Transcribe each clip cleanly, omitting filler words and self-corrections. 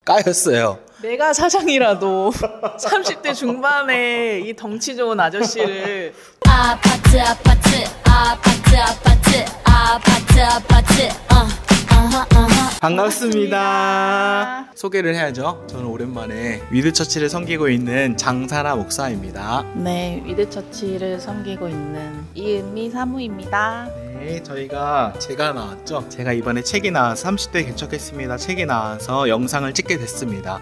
까였어요. 내가 사장이라도 30대 중반에 이 덩치 좋은 아저씨를 아파트 반갑습니다. 소개를 해야죠. 저는 오랜만에 위드처치를 섬기고 있는 장사라 목사입니다. 네, 위드처치를 섬기고 있는 이은미 사무입니다. 네, 제가 나왔죠. 제가 이번에 책이 나와서 30대 개척했습니다. 책이 나와서 영상을 찍게 됐습니다.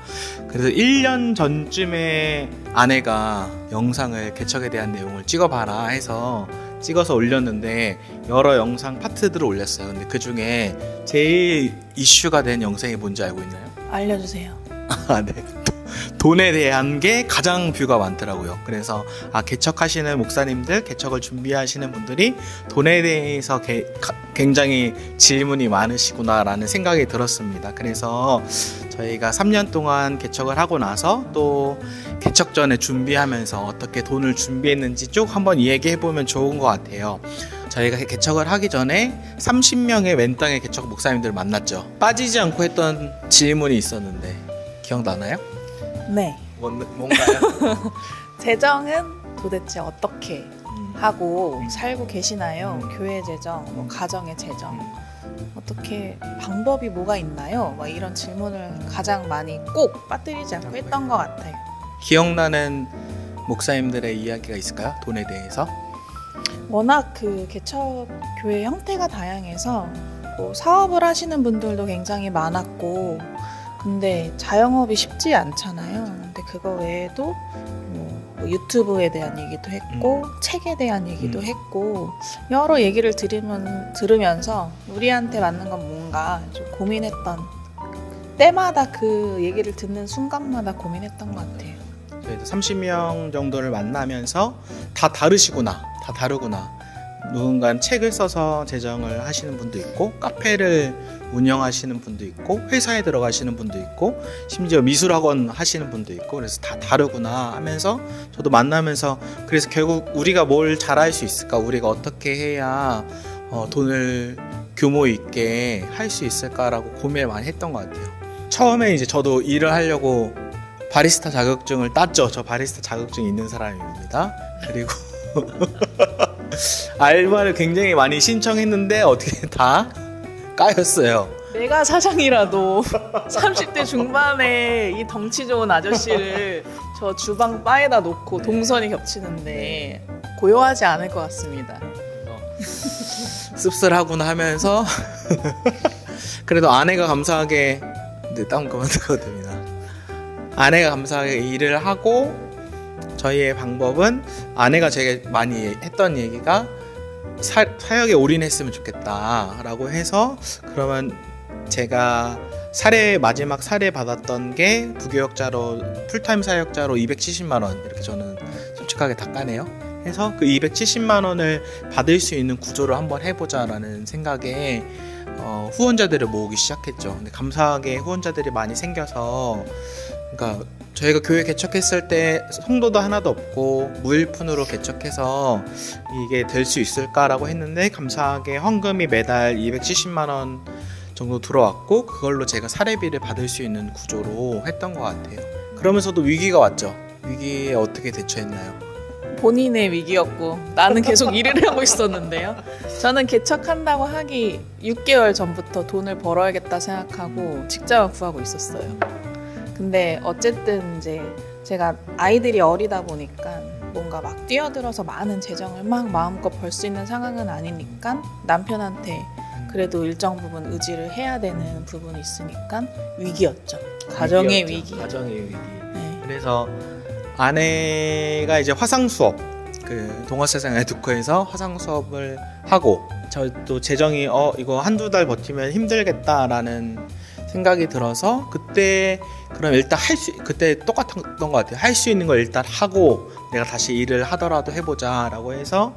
그래서 1년 전쯤에 아내가 영상을 개척에 대한 내용을 찍어봐라 해서 찍어서 올렸는데 여러 영상 파트들을 올렸어요. 근데 그 중에 제일 이슈가 된 영상이 뭔지 알고 있나요? 알려주세요. 네. 돈에 대한 게 가장 뷰가 많더라고요. 그래서 개척하시는 목사님들, 개척을 준비하시는 분들이 돈에 대해서 굉장히 질문이 많으시구나 라는 생각이 들었습니다. 그래서 저희가 3년 동안 개척을 하고 나서 또 개척 전에 준비하면서 어떻게 돈을 준비했는지 쭉 한번 얘기해보면 좋은 것 같아요. 저희가 개척을 하기 전에 30명의 왼땅의 개척 목사님들을 만났죠. 빠지지 않고 했던 질문이 있었는데 기억나나요? 네. 뭔가요? 재정은 도대체 어떻게 하고 살고 계시나요? 교회 재정, 가정의 재정, 어떻게 방법이 뭐가 있나요? 이런 질문을 가장 많이 꼭 빠뜨리지 않고 했던 것 같아요. 기억나는 목사님들의 이야기가 있을까요? 돈에 대해서? 워낙 개척 교회 형태가 다양해서 사업을 하시는 분들도 굉장히 많았고, 근데 자영업이 쉽지 않잖아요. 근데 그거 외에도 유튜브에 대한 얘기도 했고 책에 대한 얘기도 했고 여러 얘기를 들으면서 우리한테 맞는 건 뭔가 좀 고민했던, 때마다 그 얘기를 듣는 순간마다 고민했던 것 같아요. 저희도 30명 정도를 만나면서 다 다르구나. 누군가는 책을 써서 재정을 하시는 분도 있고, 카페를 운영하시는 분도 있고, 회사에 들어가시는 분도 있고, 심지어 미술학원 하시는 분도 있고, 그래서 다 다르구나 하면서 저도 만나면서, 그래서 결국 우리가 뭘 잘할 수 있을까, 우리가 어떻게 해야 돈을 규모 있게 할 수 있을까라고 고민을 많이 했던 것 같아요. 처음에 이제 저도 일을 하려고 바리스타 자격증을 땄죠. 저 바리스타 자격증이 있는 사람입니다. 그리고 알바를 굉장히 많이 신청했는데 어떻게 다 까였어요. 내가 사장이라도 30대 중반에 이 덩치 좋은 아저씨를 저 주방 바에다 놓고 동선이 겹치는데 고요하지 않을 것 같습니다. 씁쓸하구나 하면서 그래도 아내가 감사하게, 땀 그만두고 됩니다. 아내가 감사하게 일을 하고, 저희의 방법은 아내가 제가 많이 했던 얘기가 사역에 올인했으면 좋겠다 라고 해서, 그러면 제가 마지막 사례 받았던 게 부교역자로 풀타임 사역자로 270만 원, 이렇게 저는 솔직하게 다 까네요. 해서 그 270만 원을 받을 수 있는 구조를 한번 해보자 라는 생각에 후원자들을 모으기 시작했죠. 근데 감사하게 후원자들이 많이 생겨서, 그러니까 저희가 교회 개척했을 때 성도도 하나도 없고 무일푼으로 개척해서 이게 될 수 있을까라고 했는데, 감사하게 헌금이 매달 270만 원 정도 들어왔고, 그걸로 제가 사례비를 받을 수 있는 구조로 했던 것 같아요. 그러면서도 위기가 왔죠. 위기에 어떻게 대처했나요? 본인의 위기였고 나는 계속 일을 하고 있었는데요. 저는 개척한다고 하기 6개월 전부터 돈을 벌어야겠다 생각하고 직장을 구하고 있었어요. 근데 어쨌든 이제 제가 아이들이 어리다 보니까 뭔가 막 뛰어들어서 많은 재정을 막 마음껏 벌 수 있는 상황은 아니니까 남편한테 그래도 일정 부분 의지를 해야 되는 부분이 있으니까 위기였죠. 가정의 위기. 네. 그래서 아내가 이제 화상 수업, 동화세상 에듀커에서 화상 수업을 하고, 저도 재정이 이거 한두 달 버티면 힘들겠다라는 생각이 들어서, 그때 그럼 일단 그때 똑같았던 것 같아요. 할 수 있는 걸 일단 하고 내가 다시 일을 하더라도 해보자 라고 해서,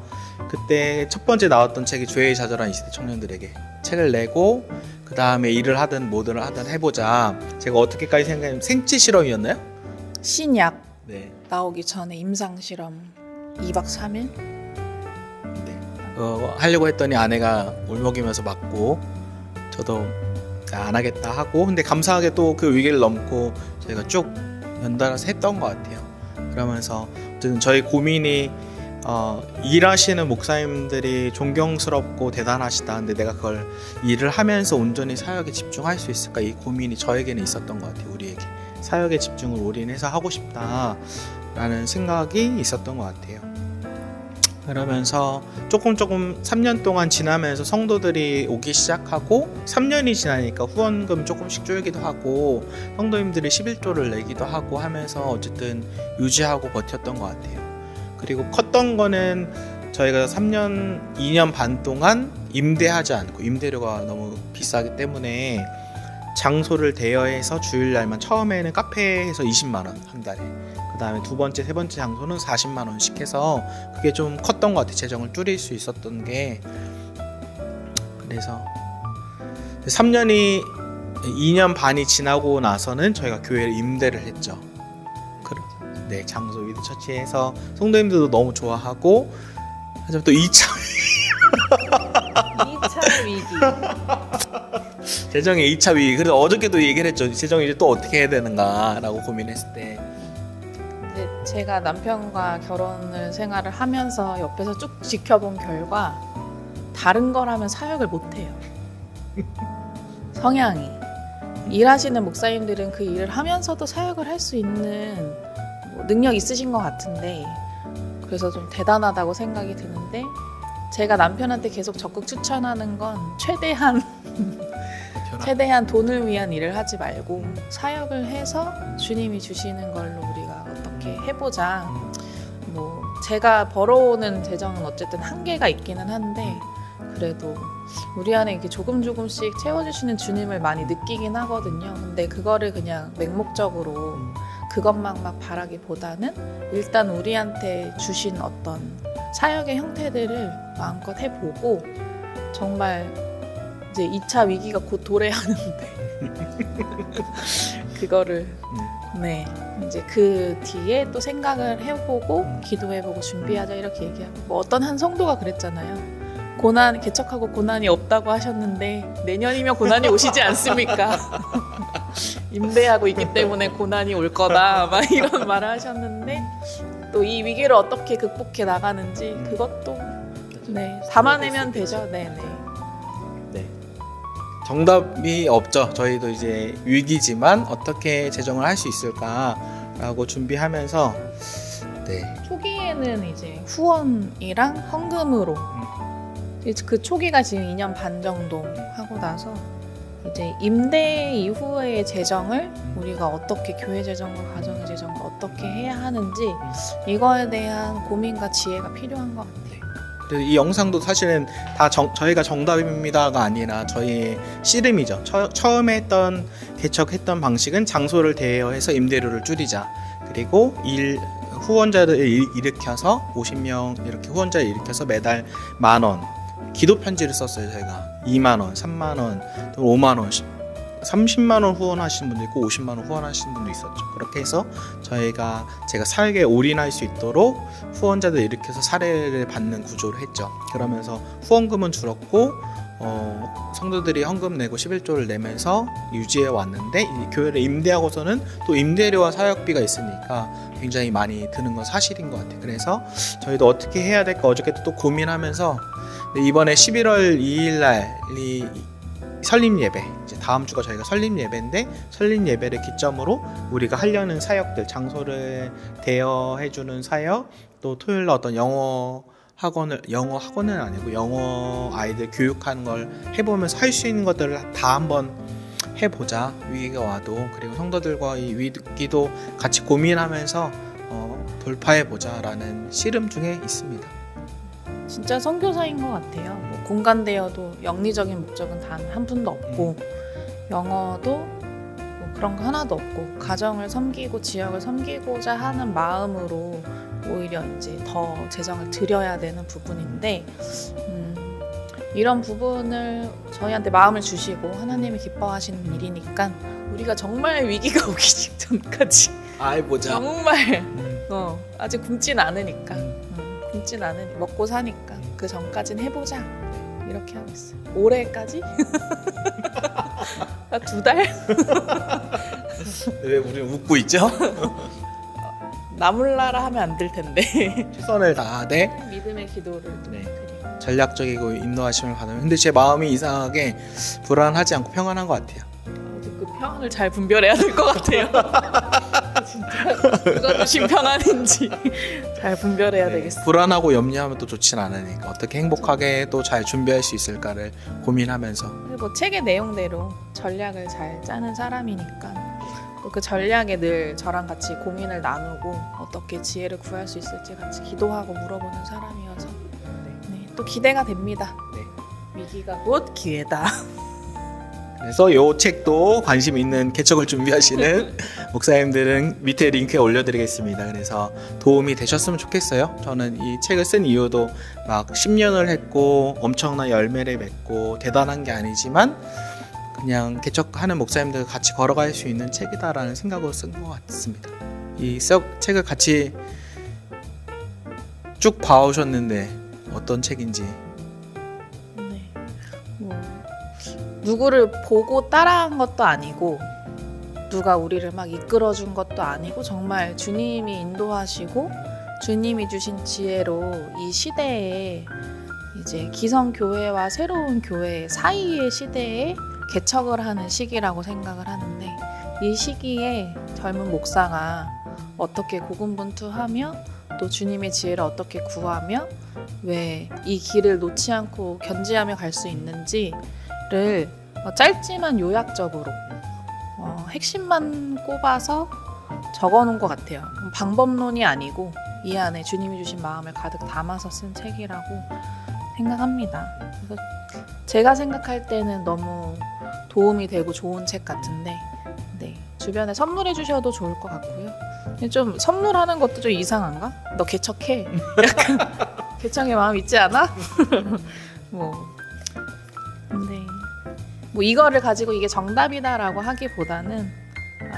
그때 첫 번째 나왔던 책이 죄의 좌절한 20대 청년들에게 책을 내고, 그 다음에 일을 하든 뭐든 하든 해보자. 제가 어떻게까지 생각하면 생체 실험이었나요? 신약 네. 나오기 전에 임상실험 2박 3일? 네. 하려고 했더니 아내가 울먹이면서 맞고, 저도 안 하겠다 하고, 근데 감사하게 또 그 위기를 넘고 저희가 쭉 연달아서 했던 것 같아요. 그러면서 어쨌든 저희 고민이 일하시는 목사님들이 존경스럽고 대단하시다. 근데 내가 그걸 일을 하면서 온전히 사역에 집중할 수 있을까? 이 고민이 저에게는 있었던 것 같아요. 우리에게 사역에 집중을 올인해서 하고 싶다라는 생각이 있었던 것 같아요. 그러면서 조금 3년 동안 지나면서 성도들이 오기 시작하고 3년이 지나니까 후원금 조금씩 줄기도 하고 성도님들이 11조를 내기도 하고 하면서 어쨌든 유지하고 버텼던 것 같아요. 그리고 컸던 거는 저희가 2년 반 동안 임대하지 않고, 임대료가 너무 비싸기 때문에 장소를 대여해서 주일날만, 처음에는 카페에서 20만 원 한 달에, 그 다음에 두 번째, 세 번째 장소는 40만 원씩 해서 그게 좀 컸던 것 같아요. 재정을 줄일 수 있었던 게. 그래서 2년 반이 지나고 나서는 저희가 교회를 임대를 했죠. 네, 장소 위드처치에서 성도님들도 너무 좋아하고, 하지만 또 2차 위기. 재정의 2차 위기. 그래서 어저께도 얘기를 했죠. 재정이 이제 또 어떻게 해야 되는가라고 고민했을 때. 이제 제가 남편과 결혼을 생활을 하면서 옆에서 쭉 지켜본 결과 다른 거라면 사역을 못해요. 성향이. 일하시는 목사님들은 그 일을 하면서도 사역을 할 수 있는 능력 있으신 것 같은데, 그래서 좀 대단하다고 생각이 드는데, 제가 남편한테 계속 적극 추천하는 건 최대한 돈을 위한 일을 하지 말고 사역을 해서 주님이 주시는 걸로 우리가 어떻게 해보자. 뭐 제가 벌어오는 재정은 어쨌든 한계가 있기는 한데, 그래도 우리 안에 이렇게 조금씩 채워주시는 주님을 많이 느끼긴 하거든요. 근데 그거를 그냥 맹목적으로 그것만 막 바라기보다는 일단 우리한테 주신 어떤 사역의 형태들을 마음껏 해보고, 정말 이제 2차 위기가 곧 도래하는데 그거를 네, 이제 그 뒤에 또 생각을 해보고 기도해보고 준비하자, 이렇게 얘기하고. 뭐 어떤 한 성도가 그랬잖아요. 개척하고 고난이 없다고 하셨는데 내년이면 고난이 오시지 않습니까? 임대하고 있기 때문에 고난이 올 거다, 막 이런 말을 하셨는데, 또 이 위기를 어떻게 극복해 나가는지 그것도 네, 담아내면 되죠. 네. 정답이 없죠. 저희도 이제 위기지만 어떻게 재정을 할 수 있을까라고 준비하면서, 네. 초기에는 이제 후원이랑 헌금으로, 그 초기가 지금 2년 반 정도 하고 나서 이제 임대 이후의 재정을 우리가 어떻게, 교회 재정과 가정의 재정을 어떻게 해야 하는지, 이거에 대한 고민과 지혜가 필요한 것 같아요. 그래서 이 영상도 사실은 다 저희가 정답입니다가 아니라 저희의 씨름이죠. 처음에 개척했던 방식은 장소를 대여해서 임대료를 줄이자. 그리고 후원자를 일으켜서 50명 이렇게 후원자를 일으켜서 매달 10,000원 기도 편지를 썼어요. 저희가 2만원, 3만원, 5만원, 30만원 후원하시는 분도 있고 50만원 후원하시는 분도 있었죠. 그렇게 해서 제가 사역에 올인할 수 있도록 후원자들 일으켜서 사례를 받는 구조를 했죠. 그러면서 후원금은 줄었고 성도들이 헌금 내고 11조를 내면서 유지해 왔는데, 이 교회를 임대하고서는 또 임대료와 사역비가 있으니까 굉장히 많이 드는 건 사실인 것 같아요. 그래서 저희도 어떻게 해야 될까 어저께도 또 고민하면서, 이번에 11월 2일 날이 설립 예배, 이제 다음 주가 저희가 설립 예배인데, 설립 예배를 기점으로 우리가 하려는 사역들, 장소를 대여해주는 사역, 또 토요일날 어떤 영어 학원은 아니고 영어 아이들 교육하는 걸 해보면서 할 수 있는 것들을 다 한번 해보자. 위기가 와도. 그리고 성도들과 이 위기도 같이 고민하면서 돌파해보자 라는 씨름 중에 있습니다. 진짜 선교사인 것 같아요. 뭐 공간대여도 영리적인 목적은 단 한 푼도 없고, 영어도 뭐 그런 거 하나도 없고, 가정을 섬기고 지역을 섬기고자 하는 마음으로 오히려 이제 더 재정을 들여야 되는 부분인데, 이런 부분을 저희한테 마음을 주시고 하나님이 기뻐하시는 일이니까 우리가 정말 위기가 오기 직전까지 보자. 정말 아직 굶진 않으니까, 굶진 않으니 먹고 사니까 그 전까진 해보자, 이렇게 하고 있어요. 올해까지? 두 달? 왜 우리 웃고 있죠? 나몰라라 하면 안 될 텐데. 최선을 다하되 믿음의 기도를 네. 드리고. 전략적이고 인도하심을 받으면 근데 제 마음이 이상하게 불안하지 않고 평안한 것 같아요. 그 평안을 잘 분별해야 될 것 같아요. 진짜 누가 주신 평안인지 잘 분별해야 되겠어요. 불안하고 염려하면 또 좋진 않으니까 어떻게 행복하게 또 잘 준비할 수 있을까를 고민하면서 뭐 책의 내용대로 전략을 잘 짜는 사람이니까 또 그 전략에 늘 저랑 같이 고민을 나누고 어떻게 지혜를 구할 수 있을지 같이 기도하고 물어보는 사람이어서 네, 또 기대가 됩니다. 네. 위기가 곧 기회다. 그래서 이 책도 관심 있는 개척을 준비하시는 목사님들은 밑에 링크에 올려드리겠습니다. 그래서 도움이 되셨으면 좋겠어요. 저는 이 책을 쓴 이유도 막 10년을 했고 엄청난 열매를 맺고 대단한 게 아니지만 그냥 개척하는 목사님들 같이 걸어갈 수 있는 책이다라는 생각으로 쓴 것 같습니다. 이 책을 같이 쭉 봐오셨는데 어떤 책인지. 네. 뭐 누구를 보고 따라한 것도 아니고 누가 우리를 막 이끌어준 것도 아니고 정말 주님이 인도하시고 주님이 주신 지혜로 이 시대에 이제 기성교회와 새로운 교회 사이의 시대에 개척을 하는 시기라고 생각을 하는데 이 시기에 젊은 목사가 어떻게 고군분투하며 또 주님의 지혜를 어떻게 구하며 왜 이 길을 놓지 않고 견지하며 갈 수 있는지를 짧지만 요약적으로 핵심만 꼽아서 적어놓은 것 같아요. 방법론이 아니고 이 안에 주님이 주신 마음을 가득 담아서 쓴 책이라고 생각합니다. 그래서 제가 생각할 때는 너무 도움이 되고 좋은 책 같은데 네, 주변에 선물해 주셔도 좋을 것 같고요. 좀 선물하는 것도 좀 이상한가? 너 개척해. 약간 개척의 마음 있지 않아? 근데 뭐 이거를 가지고 이게 정답이다라고 하기보다는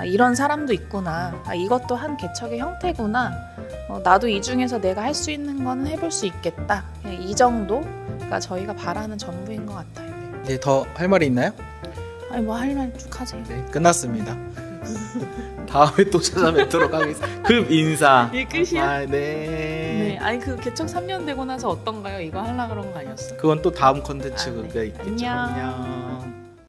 이런 사람도 있구나. 이것도 한 개척의 형태구나. 나도 이 중에서 내가 할 수 있는 건 해볼 수 있겠다. 그냥 이 정도가 저희가 바라는 전부인 것 같아요. 네, 더 할 말이 있나요? 아니 뭐 할 말 쭉 하세요. 네, 끝났습니다. 다음에 또 찾아뵙도록 하겠습니다. 급 인사. 이게 끝이야? 네. 네. 아니 그 개척 3년 되고 나서 어떤가요? 이거 하려고 그런 거 아니었어? 그건 또 다음 컨텐츠 네. 그게 있겠죠. 안녕. 안녕.